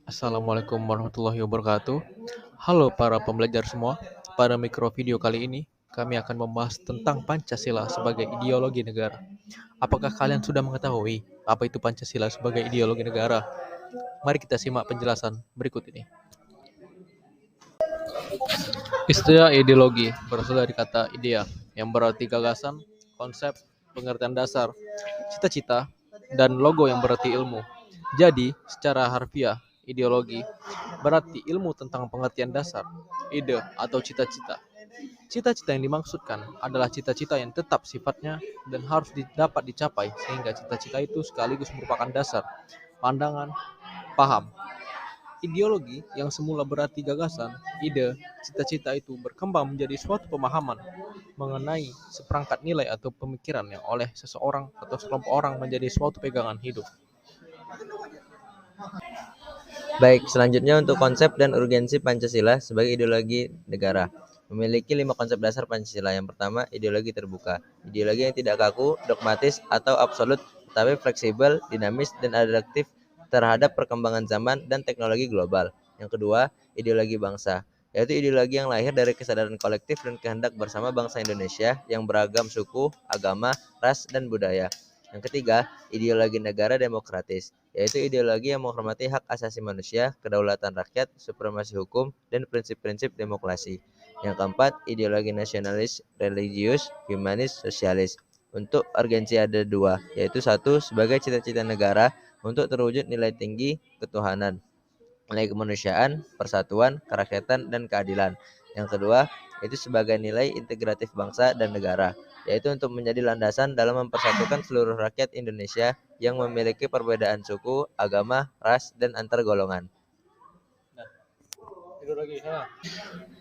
Assalamualaikum warahmatullahi wabarakatuh. Halo para pembelajar semua. Pada mikro video kali ini, kami akan membahas tentang Pancasila sebagai ideologi negara. Apakah kalian sudah mengetahui apa itu Pancasila sebagai ideologi negara? Mari kita simak penjelasan berikut ini. Istilah ideologi berasal dari kata idea yang berarti gagasan, konsep, pengertian dasar, cita-cita, dan logo yang berarti ilmu. Jadi, secara harfiah, ideologi berarti ilmu tentang pengertian dasar, ide, atau cita-cita. Cita-cita yang dimaksudkan adalah cita-cita yang tetap sifatnya dan harus dapat dicapai sehingga cita-cita itu sekaligus merupakan dasar, pandangan, paham. Ideologi yang semula berarti gagasan, ide, cita-cita itu berkembang menjadi suatu pemahaman mengenai seperangkat nilai atau pemikiran yang oleh seseorang atau sekelompok orang menjadi suatu pegangan hidup. Baik, selanjutnya untuk konsep dan urgensi Pancasila sebagai ideologi negara. Memiliki 5 konsep dasar Pancasila. Yang pertama, ideologi terbuka. Ideologi yang tidak kaku, dogmatis, atau absolut, tetapi fleksibel, dinamis, dan adaptif terhadap perkembangan zaman dan teknologi global. Yang kedua, ideologi bangsa, yaitu ideologi yang lahir dari kesadaran kolektif dan kehendak bersama bangsa Indonesia yang beragam suku, agama, ras, dan budaya. Yang ketiga, ideologi negara demokratis, yaitu ideologi yang menghormati hak asasi manusia, kedaulatan rakyat, supremasi hukum, dan prinsip-prinsip demokrasi. Yang keempat, ideologi nasionalis, religius, humanis, sosialis. Untuk urgensi ada dua, yaitu satu, sebagai cita-cita negara untuk terwujud nilai tinggi ketuhanan, nilai kemanusiaan, persatuan, kerakyatan, dan keadilan. Yang kedua, itu sebagai nilai integratif bangsa dan negara, yaitu untuk menjadi landasan dalam mempersatukan seluruh rakyat Indonesia yang memiliki perbedaan suku, agama, ras, dan antar golongan.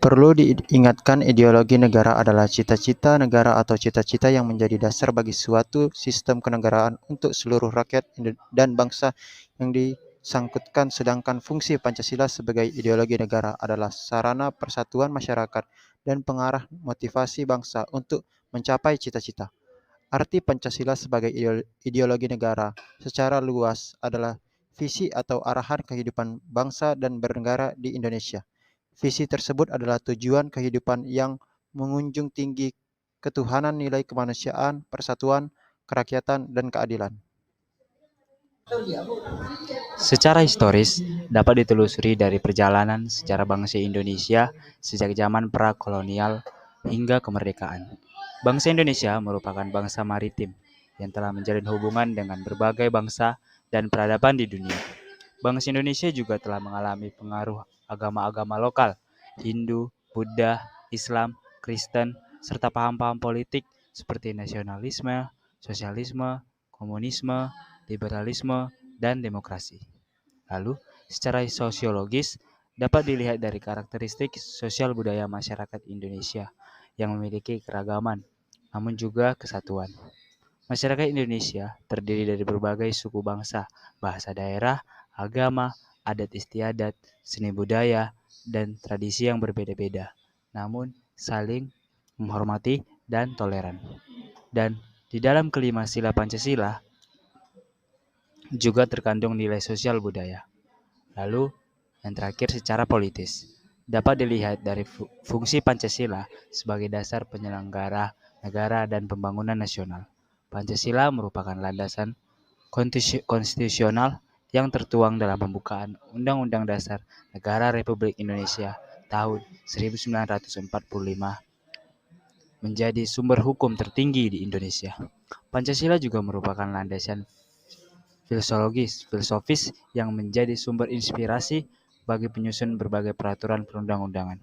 Perlu diingatkan ideologi negara adalah cita-cita negara atau cita-cita yang menjadi dasar bagi suatu sistem kenegaraan untuk seluruh rakyat dan bangsa yang disangkutkan, sedangkan fungsi Pancasila sebagai ideologi negara adalah sarana persatuan masyarakat dan pengarah motivasi bangsa untuk mencapai cita-cita. Arti Pancasila sebagai ideologi negara secara luas adalah visi atau arahan kehidupan bangsa dan bernegara di Indonesia. Visi tersebut adalah tujuan kehidupan yang mengunjung tinggi ketuhanan, nilai kemanusiaan, persatuan, kerakyatan, dan keadilan. Secara historis, dapat ditelusuri dari perjalanan sejarah bangsa Indonesia sejak zaman prakolonial hingga kemerdekaan. Bangsa Indonesia merupakan bangsa maritim yang telah menjalin hubungan dengan berbagai bangsa dan peradaban di dunia. Bangsa Indonesia juga telah mengalami pengaruh agama-agama lokal, Hindu, Buddha, Islam, Kristen, serta paham-paham politik seperti nasionalisme, sosialisme, komunisme, liberalisme, dan demokrasi. Lalu, secara sosiologis, dapat dilihat dari karakteristik sosial budaya masyarakat Indonesia yang memiliki keragaman, namun juga kesatuan. Masyarakat Indonesia terdiri dari berbagai suku bangsa, bahasa daerah, agama, adat istiadat, seni budaya, dan tradisi yang berbeda-beda, namun saling menghormati dan toleran. Dan di dalam kelima sila Pancasila juga terkandung nilai sosial budaya. Lalu, yang terakhir secara politis, dapat dilihat dari fungsi Pancasila sebagai dasar penyelenggara negara dan pembangunan nasional. Pancasila merupakan landasan konstitusional yang tertuang dalam pembukaan Undang-Undang Dasar Negara Republik Indonesia tahun 1945 menjadi sumber hukum tertinggi di Indonesia. Pancasila juga merupakan landasan filosofis yang menjadi sumber inspirasi bagi penyusun berbagai peraturan perundang-undangan,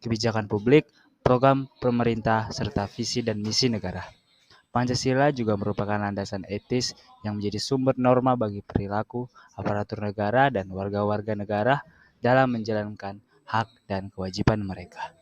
kebijakan publik, program pemerintah, serta visi dan misi negara. Pancasila juga merupakan landasan etis yang menjadi sumber norma bagi perilaku aparatur negara dan warga-warga negara dalam menjalankan hak dan kewajiban mereka.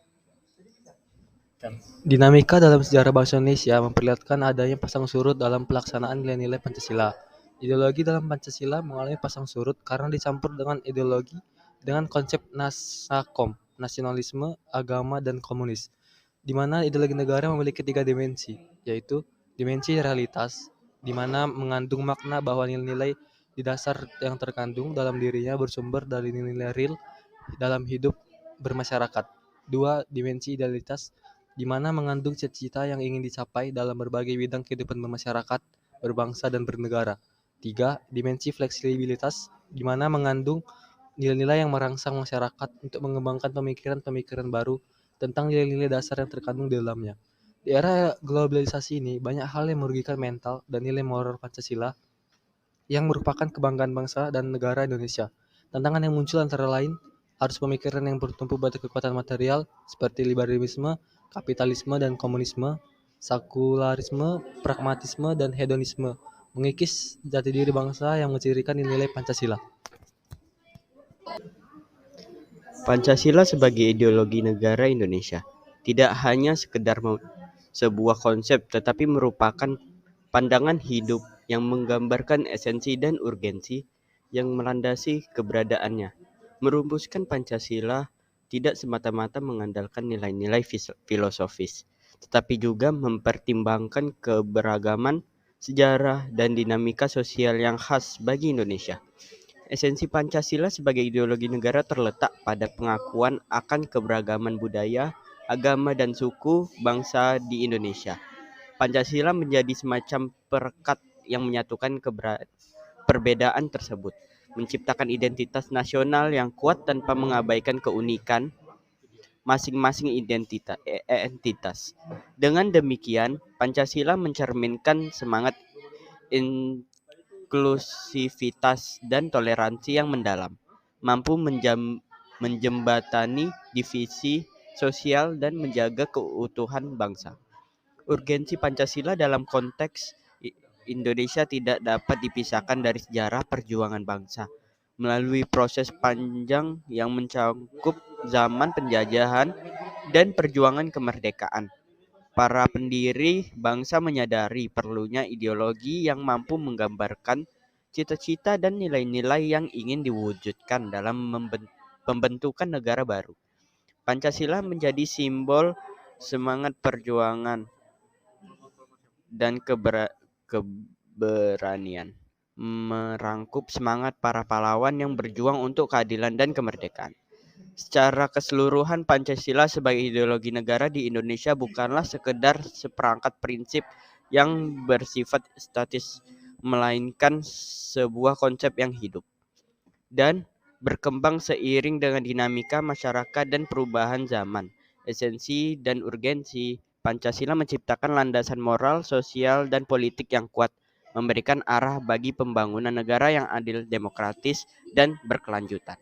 Dinamika dalam sejarah bangsa Indonesia memperlihatkan adanya pasang surut dalam pelaksanaan nilai-nilai Pancasila. Ideologi dalam Pancasila mengalami pasang surut karena dicampur dengan ideologi dengan konsep nasakom, nasionalisme, agama, dan komunis, di mana ideologi negara memiliki 3 dimensi, yaitu dimensi realitas, di mana mengandung makna bahwa nilai-nilai di dasar yang terkandung dalam dirinya bersumber dari nilai-nilai real dalam hidup bermasyarakat. 2. Dimensi idealitas, di mana mengandung cita-cita yang ingin dicapai dalam berbagai bidang kehidupan bermasyarakat, berbangsa, dan bernegara. 3. Dimensi fleksibilitas, di mana mengandung nilai-nilai yang merangsang masyarakat untuk mengembangkan pemikiran-pemikiran baru tentang nilai-nilai dasar yang terkandung di dalamnya. Di era globalisasi ini, banyak hal yang merugikan mental dan nilai moral Pancasila yang merupakan kebanggaan bangsa dan negara Indonesia. Tantangan yang muncul antara lain harus pemikiran yang bertumpu pada kekuatan material seperti liberalisme, kapitalisme dan komunisme, sekularisme, pragmatisme dan hedonisme, mengikis jati diri bangsa yang mencirikan nilai Pancasila. Pancasila sebagai ideologi negara Indonesia tidak hanya sekedar sebuah konsep, tetapi merupakan pandangan hidup yang menggambarkan esensi dan urgensi yang melandasi keberadaannya. Merumuskan Pancasila tidak semata-mata mengandalkan nilai-nilai filosofis, tetapi juga mempertimbangkan keberagaman, sejarah, dan dinamika sosial yang khas bagi Indonesia. Esensi Pancasila sebagai ideologi negara terletak pada pengakuan akan keberagaman budaya, agama, dan suku bangsa di Indonesia. Pancasila menjadi semacam perekat yang menyatukan perbedaan tersebut, menciptakan identitas nasional yang kuat tanpa mengabaikan keunikan masing-masing entitas. Dengan demikian, Pancasila mencerminkan semangat inklusivitas dan toleransi yang mendalam, mampu menjembatani divisi sosial dan menjaga keutuhan bangsa. Urgensi Pancasila dalam konteks Indonesia tidak dapat dipisahkan dari sejarah perjuangan bangsa. Melalui proses panjang yang mencakup zaman penjajahan dan perjuangan kemerdekaan, para pendiri bangsa menyadari perlunya ideologi yang mampu menggambarkan cita-cita dan nilai-nilai yang ingin diwujudkan dalam pembentukan negara baru. Pancasila menjadi simbol semangat perjuangan dan keberanian, merangkup semangat para pahlawan yang berjuang untuk keadilan dan kemerdekaan. Secara keseluruhan, Pancasila sebagai ideologi negara di Indonesia bukanlah sekedar seperangkat prinsip yang bersifat statis, melainkan sebuah konsep yang hidup dan berkembang seiring dengan dinamika masyarakat dan perubahan zaman. Esensi dan urgensi Pancasila menciptakan landasan moral, sosial, dan politik yang kuat, memberikan arah bagi pembangunan negara yang adil, demokratis, dan berkelanjutan.